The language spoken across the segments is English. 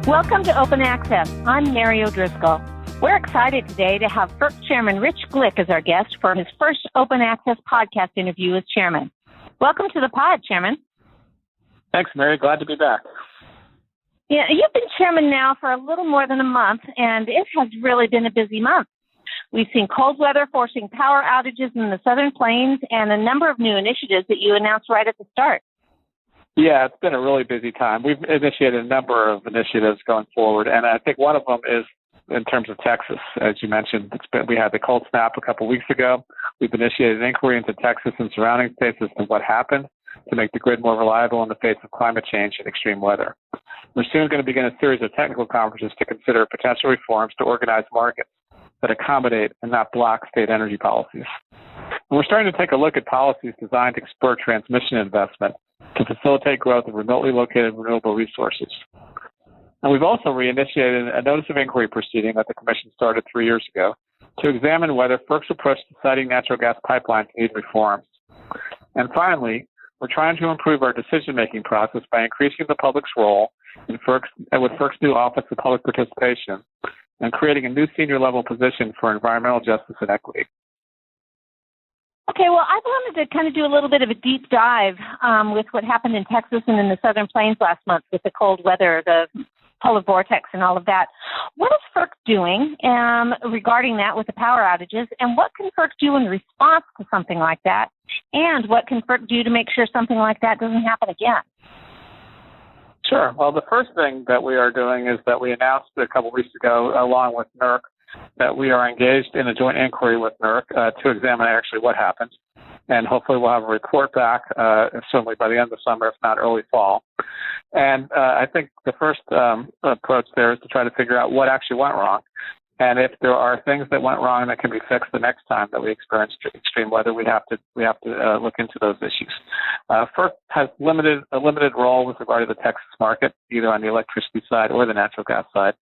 Welcome to Open Access. I'm Mary O'Driscoll. We're excited today to have FERC Chairman Rich Glick as our guest for his first Open Access podcast interview as chairman. Welcome to the pod, Chairman. Thanks, Mary. Glad to be back. Yeah, you've been chairman now for a little more than a month, and it has really been a busy month. We've seen cold weather forcing power outages in the Southern Plains and a number of new initiatives that you announced right at the start. Yeah, it's been a really busy time. We've initiated a number of initiatives going forward, and I think one of them is in terms of Texas. As you mentioned, we had the cold snap a couple weeks ago. We've initiated an inquiry into Texas and surrounding states as to what happened to make the grid more reliable in the face of climate change and extreme weather. We're soon going to begin a series of technical conferences to consider potential reforms to organize markets that accommodate and not block state energy policies. And we're starting to take a look at policies designed to spur transmission investment to facilitate growth of remotely located renewable resources. And we've also reinitiated a notice of inquiry proceeding that the Commission started 3 years ago to examine whether FERC's approach to siting natural gas pipelines needs reforms. And finally, we're trying to improve our decision-making process by increasing the public's role in with FERC's new Office of Public Participation and creating a new senior-level position for environmental justice and equity. Okay, well, I wanted to kind of do a little bit of a deep dive with what happened in Texas and in the Southern Plains last month with the cold weather, the polar vortex and all of that. What is FERC doing regarding that with the power outages, and what can FERC do in response to something like that, and what can FERC do to make sure something like that doesn't happen again? Sure. Well, the first thing that we are doing is that we announced a couple weeks ago, along with NERC, that we are engaged in a joint inquiry with NERC to examine actually what happened. And hopefully we'll have a report back, certainly by the end of the summer, if not early fall. And I think the first approach there is to try to figure out what actually went wrong. And if there are things that went wrong that can be fixed the next time that we experience extreme weather, we have to look into those issues. FERC has a limited role with regard to the Texas market, either on the electricity side or the natural gas side.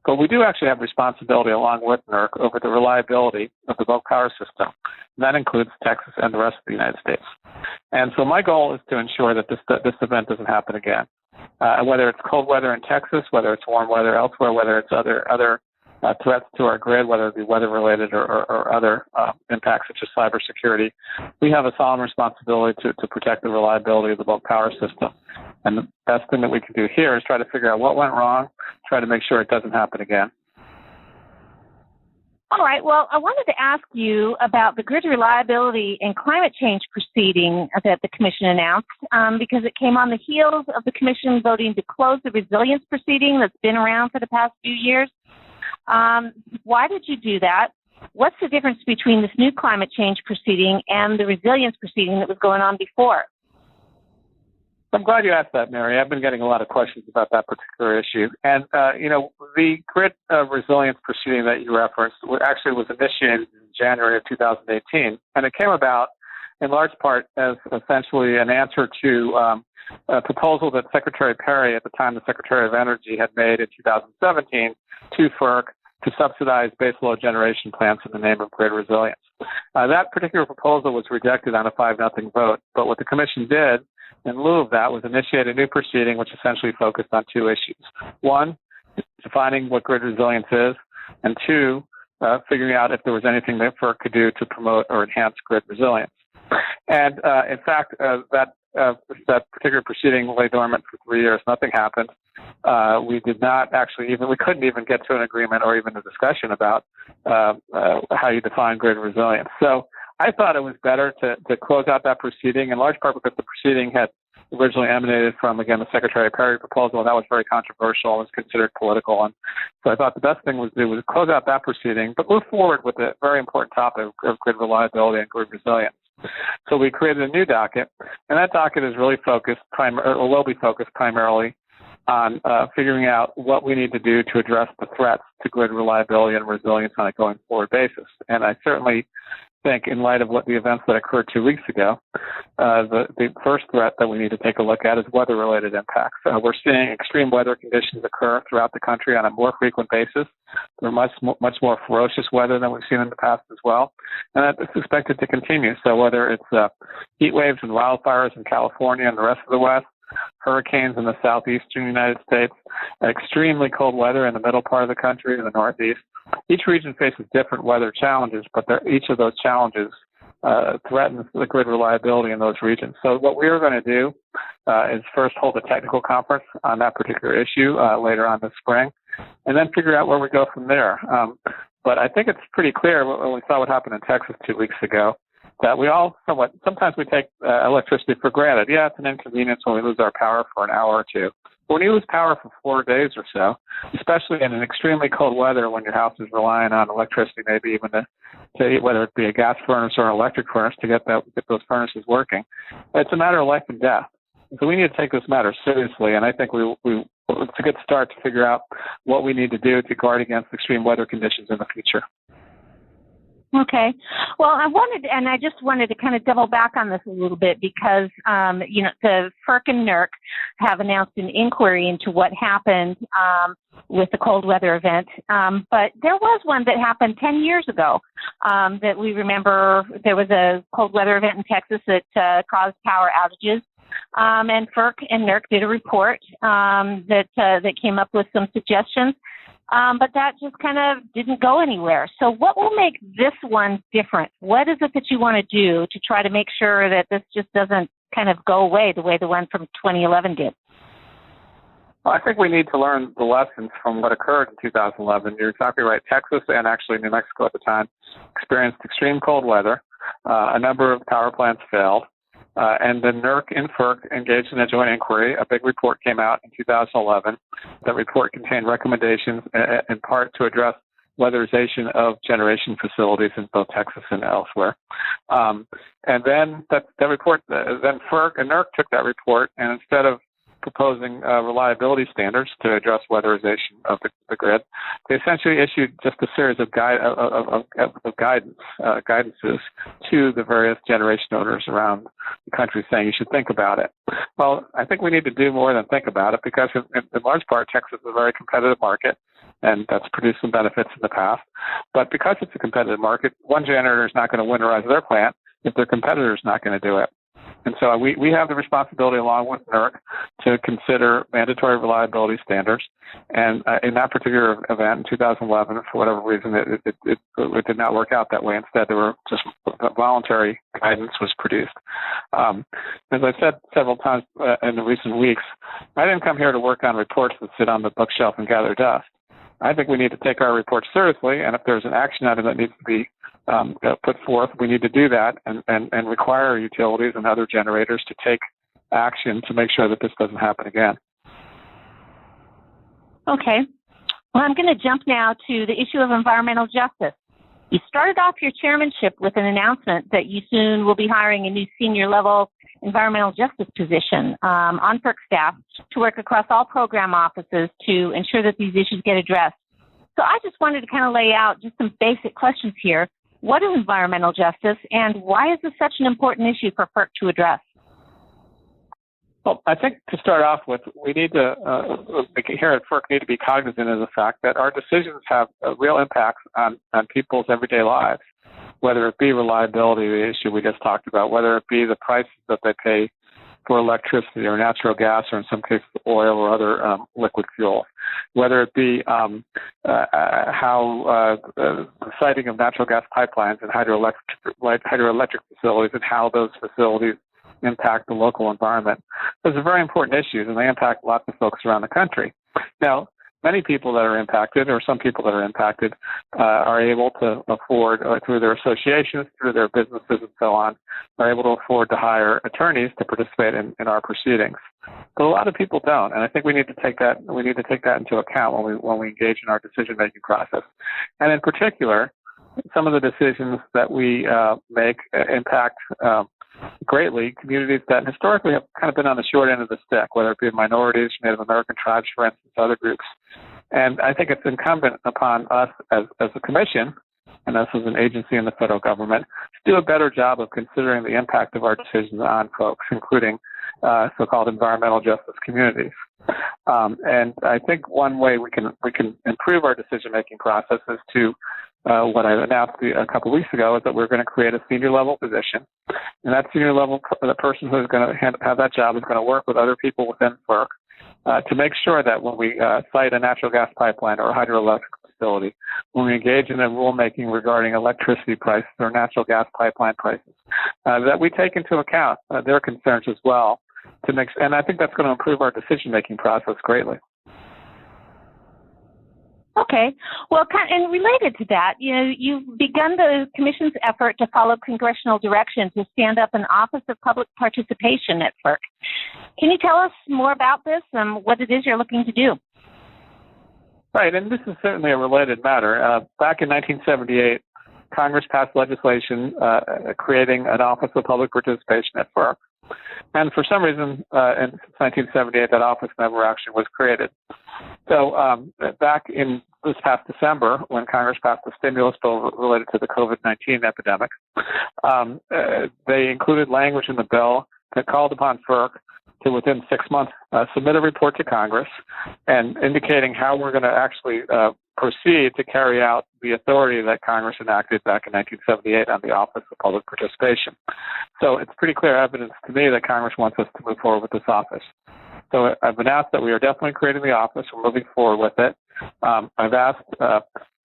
But we do actually have responsibility, along with NERC, over the reliability of the bulk power system. And that includes Texas and the rest of the United States. And so my goal is to ensure that this event doesn't happen again. Whether it's cold weather in Texas, whether it's warm weather elsewhere, whether it's other threats to our grid, whether it be weather-related or other impacts such as cybersecurity, we have a solemn responsibility to protect the reliability of the bulk power system. And the best thing that we can do here is try to figure out what went wrong, try to make sure it doesn't happen again. All right. Well, I wanted to ask you about the grid reliability and climate change proceeding that the Commission announced, because it came on the heels of the Commission voting to close the resilience proceeding that's been around for the past few years. Why did you do that? What's the difference between this new climate change proceeding and the resilience proceeding that was going on before? I'm glad you asked that, Mary. I've been getting a lot of questions about that particular issue. And, the grid resilience proceeding that you referenced actually was initiated in January of 2018. And it came about in large part as essentially an answer to a proposal that Secretary Perry, at the time the Secretary of Energy, had made in 2017 to FERC to subsidize baseload generation plants in the name of grid resilience. That particular proposal was rejected on a 5-0 vote. But what the Commission did in lieu of that was initiate a new proceeding which essentially focused on two issues. One, defining what grid resilience is, and two, figuring out if there was anything that FERC could do to promote or enhance grid resilience. And in fact, that particular proceeding lay dormant for 3 years. Nothing happened. We couldn't even get to an agreement or even a discussion about how you define grid resilience. So I thought it was better to close out that proceeding, in large part because the proceeding had originally emanated from, again, the Secretary Perry proposal, and that was very controversial and was considered political. And so I thought the best thing to do was close out that proceeding, but move forward with a very important topic of grid reliability and grid resilience. So we created a new docket, and that docket is really focused will be focused primarily on figuring out what we need to do to address the threats to grid reliability and resilience on a going forward basis. And I certainly think, in light of what the events that occurred 2 weeks ago, the first threat that we need to take a look at is weather-related impacts. We're seeing extreme weather conditions occur throughout the country on a more frequent basis. They're much more ferocious weather than we've seen in the past as well, and that's expected to continue. So whether it's heat waves and wildfires in California and the rest of the West, hurricanes in the southeastern United States, extremely cold weather in the middle part of the country, in the northeast. Each region faces different weather challenges, but each of those challenges threatens the grid reliability in those regions. So what we are going to do is first hold a technical conference on that particular issue later on this spring, and then figure out where we go from there. But I think it's pretty clear when we saw what happened in Texas 2 weeks ago that we all sometimes we take electricity for granted. Yeah, it's an inconvenience when we lose our power for an hour or two. But when you lose power for 4 days or so, especially in an extremely cold weather when your house is relying on electricity, maybe even to whether it be a gas furnace or an electric furnace to get those furnaces working, it's a matter of life and death. So we need to take this matter seriously, and I think it's a good start to figure out what we need to do to guard against extreme weather conditions in the future. Okay. Well, I just wanted to kind of double back on this a little bit because, the FERC and NERC have announced an inquiry into what happened with the cold weather event. But there was one that happened 10 years ago that we remember. There was a cold weather event in Texas that caused power outages. And FERC and NERC did a report that came up with some suggestions. But that just kind of didn't go anywhere. So what will make this one different? What is it that you want to do to try to make sure that this just doesn't kind of go away the way the one from 2011 did? Well, I think we need to learn the lessons from what occurred in 2011. You're exactly right. Texas and actually New Mexico at the time experienced extreme cold weather. A number of power plants failed. And then NERC and FERC engaged in a joint inquiry. A big report came out in 2011. That report contained recommendations in part to address weatherization of generation facilities in both Texas and elsewhere. And then that report, then FERC and NERC took that report, and instead of proposing reliability standards to address weatherization of the grid, they essentially issued just a series of guidances to the various generation owners around the country saying you should think about it. Well, I think we need to do more than think about it because in large part, Texas is a very competitive market, and that's produced some benefits in the past. But because it's a competitive market, one generator is not going to winterize their plant if their competitor is not going to do it. And so we have the responsibility, along with NERC, to consider mandatory reliability standards. And in that particular event in 2011, for whatever reason, it did not work out that way. Instead, there were just voluntary guidance was produced. As I've said several times in the recent weeks, I didn't come here to work on reports that sit on the bookshelf and gather dust. I think we need to take our reports seriously, and if there's an action item that needs to be put forth, we need to do that and require utilities and other generators to take action to make sure that this doesn't happen again. Okay. Well, I'm going to jump now to the issue of environmental justice. You started off your chairmanship with an announcement that you soon will be hiring a new senior level environmental justice position on FERC staff to work across all program offices to ensure that these issues get addressed. So I just wanted to kind of lay out just some basic questions here. What is environmental justice, and why is this such an important issue for FERC to address? Well, I think to start off with, we need to, here at FERC, need to be cognizant of the fact that our decisions have real impacts on people's everyday lives, whether it be reliability, the issue we just talked about, whether it be the prices that they pay for electricity or natural gas, or in some cases oil or other liquid fuel, whether it be how the siting of natural gas pipelines and hydroelectric facilities and how those facilities impact the local environment. Those are very important issues, and they impact lots of folks around the country. Now, many people that are impacted, or some people that are impacted, are able to afford, through their associations, through their businesses and so on, are able to afford to hire attorneys to participate in our proceedings. But a lot of people don't, and I think we need to take that into account when we engage in our decision-making process. And in particular, some of the decisions that we make impact greatly communities that historically have kind of been on the short end of the stick, whether it be minorities, Native American tribes, for instance, other groups. And I think it's incumbent upon us as a commission, and us as an agency in the federal government, to do a better job of considering the impact of our decisions on folks, including so-called environmental justice communities. And I think one way we can improve our decision-making process is to what I announced a couple of weeks ago is that we're going to create a senior level position. And that senior level, the person who's going to have that job is going to work with other people within FERC to make sure that when we site a natural gas pipeline or a hydroelectric facility, when we engage in a rulemaking regarding electricity prices or natural gas pipeline prices, that we take into account their concerns as well. And I think that's going to improve our decision-making process greatly. Okay. Well, and related to that, you've begun the Commission's effort to follow congressional direction to stand up an Office of Public Participation at FERC. Can you tell us more about this and what it is you're looking to do? Right, and this is certainly a related matter. Back in 1978, Congress passed legislation creating an Office of Public Participation at FERC. And for some reason, in 1978, that office never actually was created. So back in this past December, when Congress passed the stimulus bill related to the COVID-19 epidemic, they included language in the bill that called upon FERC to, within 6 months, submit a report to Congress and indicating how we're going to actually proceed to carry out the authority that Congress enacted back in 1978 on the Office of Public Participation. So it's pretty clear evidence to me that Congress wants us to move forward with this office. So I've announced that we are definitely creating the office. We're moving forward with it. I've asked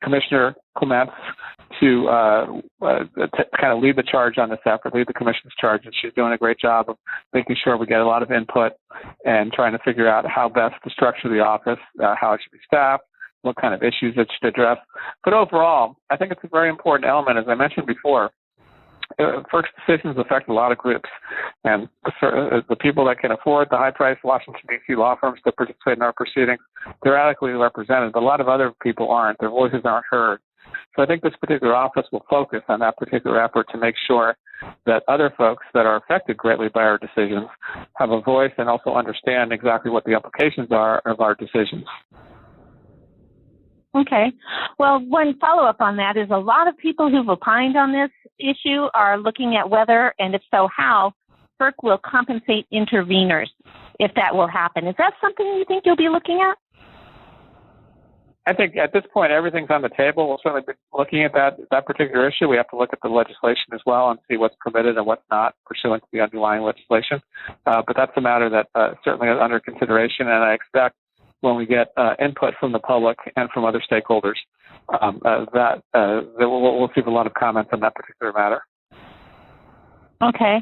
Commissioner Clements to kind of lead the charge on this effort, lead the Commission's charge, and she's doing a great job of making sure we get a lot of input and trying to figure out how best to structure the office, how it should be staffed, what kind of issues it should address. But overall, I think it's a very important element, as I mentioned before. FERC's decisions affect a lot of groups, and the people that can afford the high-priced Washington, D.C. law firms that participate in our proceedings, they're adequately represented, but a lot of other people aren't. Their voices aren't heard. So I think this particular office will focus on that particular effort to make sure that other folks that are affected greatly by our decisions have a voice and also understand exactly what the implications are of our decisions. Okay. Well, one follow-up on that is a lot of people who've opined on this issue are looking at whether, and if so, how, FERC will compensate interveners, if that will happen. Is that something you think you'll be looking at? I think at this point, everything's on the table. We'll certainly be looking at that particular issue. We have to look at the legislation as well and see what's permitted and what's not pursuant to the underlying legislation. But that's a matter that certainly is under consideration, and I expect when we get input from the public and from other stakeholders, that we'll see a lot of comments on that particular matter. Okay.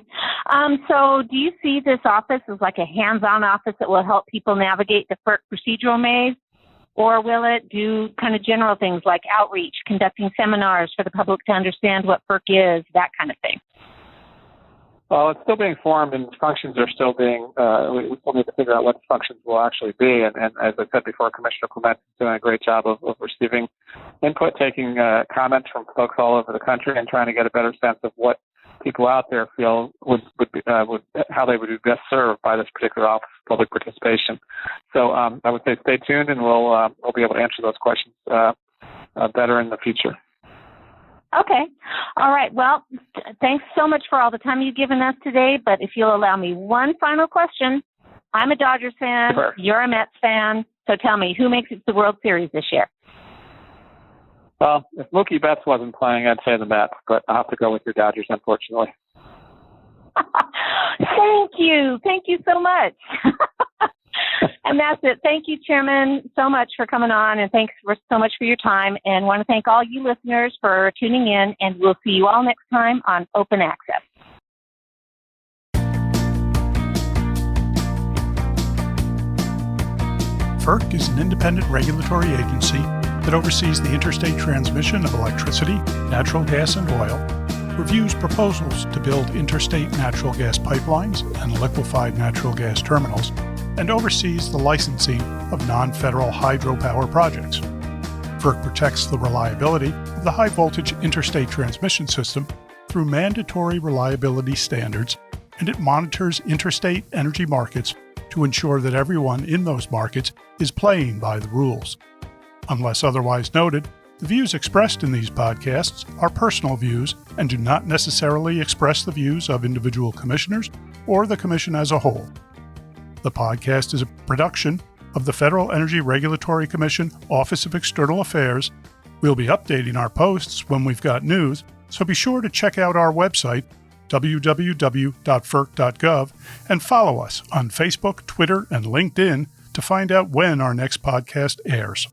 So do you see this office as like a hands-on office that will help people navigate the FERC procedural maze? Or will it do kind of general things like outreach, conducting seminars for the public to understand what FERC is, that kind of thing? Well, it's still being formed, and functions are still being, we still need to figure out what the functions will actually be. And as I said before, Commissioner Clements is doing a great job of receiving input, taking comments from folks all over the country, and trying to get a better sense of what people out there feel would how they would be best served by this particular Office of Public Participation. So I would say stay tuned, and we'll be able to answer those questions better in the future. Okay. All right. Well, thanks so much for all the time you've given us today. But if you'll allow me one final question, I'm a Dodgers fan. Sure. You're a Mets fan. So tell me, who makes it to the World Series this year? Well, if Mookie Betts wasn't playing, I'd say the Mets, but I'll have to go with your Dodgers, unfortunately. Thank you. Thank you so much. And that's it. Thank you, Chairman, so much for coming on, and thanks so much for your time. And want to thank all you listeners for tuning in, and we'll see you all next time on Open Access. FERC is an independent regulatory agency that oversees the interstate transmission of electricity, natural gas, and oil, reviews proposals to build interstate natural gas pipelines and liquefied natural gas terminals, and oversees the licensing of non-federal hydropower projects. FERC protects the reliability of the high-voltage interstate transmission system through mandatory reliability standards, and it monitors interstate energy markets to ensure that everyone in those markets is playing by the rules. Unless otherwise noted, the views expressed in these podcasts are personal views and do not necessarily express the views of individual commissioners or the Commission as a whole. The podcast is a production of the Federal Energy Regulatory Commission Office of External Affairs We'll be updating our posts when we've got news, so be sure to check out our website, www.ferc.gov, and follow us on Facebook, Twitter, and LinkedIn to find out when our next podcast airs.